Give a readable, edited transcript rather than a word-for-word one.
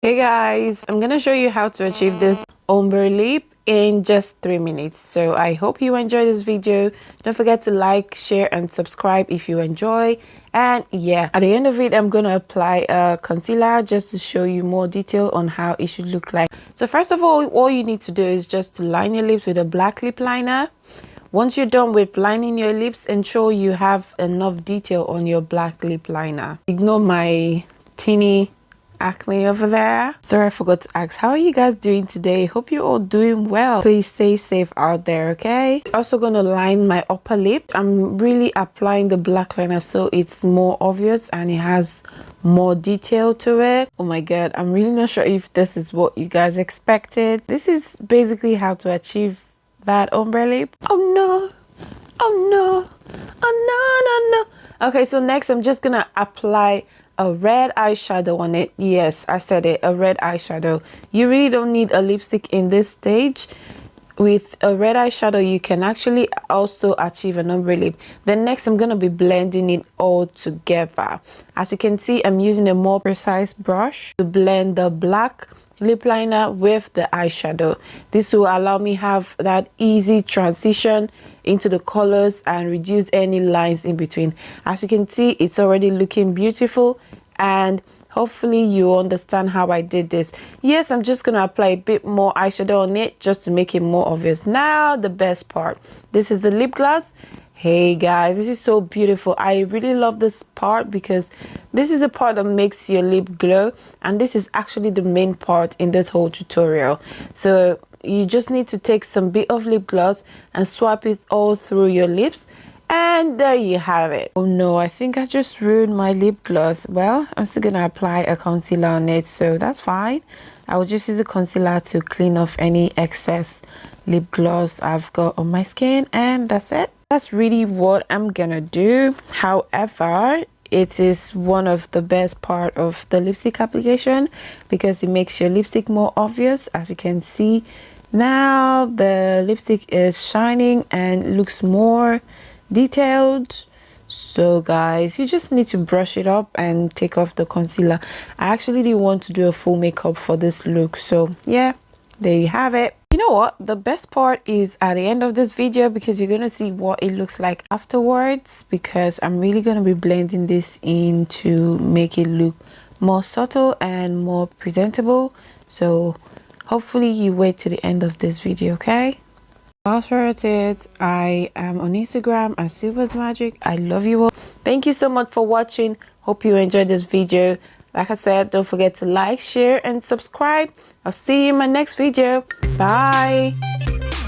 Hey guys, I'm gonna show you how to achieve this ombre lip in just 3 minutes. So I hope you enjoy this video. Don't forget to like, share and subscribe if you enjoy. And yeah, at the end of it, I'm gonna apply a concealer just to show you more detail on how it should look like. So first of all you need to do is just to line your lips with a black lip liner. Once you're done with lining your lips, ensure you have enough detail on your black lip liner. Ignore my teeny acne over there. Sorry, I forgot to ask, how are you guys doing today? Hope you're all doing well. Please stay safe out there, okay? Also gonna line my upper lip. I'm really applying the black liner so it's more obvious and it has more detail to it. Oh my god, I'm really not sure if this is what you guys expected. This is basically how to achieve that ombre lip. Oh no, oh no, oh no, no, no. Okay, so next I'm just gonna apply a red eyeshadow on it. Yes, I said it, a red eyeshadow. You really don't need a lipstick in this stage. With a red eyeshadow you can actually also achieve an ombre lip. Then next I'm going to be blending it all together. As you can see, I'm using a more precise brush to blend the black lip liner with the eyeshadow. This will allow me have that easy transition into the colors and reduce any lines in between. As you can see, it's already looking beautiful, and hopefully you understand how I did this. Yes, I'm just gonna apply a bit more eyeshadow on it just to make it more obvious. Now the best part, this is the lip gloss. Hey guys, this is so beautiful. I really love this part because this is the part that makes your lip glow, and this is actually the main part in this whole tutorial. So you just need to take some bit of lip gloss and swap it all through your lips, and there you have it. Oh no, I think I just ruined my lip gloss. Well, I'm still gonna apply a concealer on it, so that's fine. I will just use a concealer to clean off any excess lip gloss I've got on my skin, and that's it. That's really what I'm gonna do. However, it is one of the best part of the lipstick application because it makes your lipstick more obvious. As you can see now, the lipstick is shining and looks more detailed. So guys, you just need to brush it up and take off the concealer. I actually didn't want to do a full makeup for this look, so yeah, there you have it. You know what, the best part is at the end of this video, because you're gonna see what it looks like afterwards, because I'm really gonna be blending this in to make it look more subtle and more presentable. So hopefully you wait to the end of this video, okay? Whilst we're at it, I am on Instagram at Silver's Magic. I love you all. Thank you so much for watching. Hope you enjoyed this video. Like I said, don't forget to like, share and subscribe. I'll see you in my next video. Bye.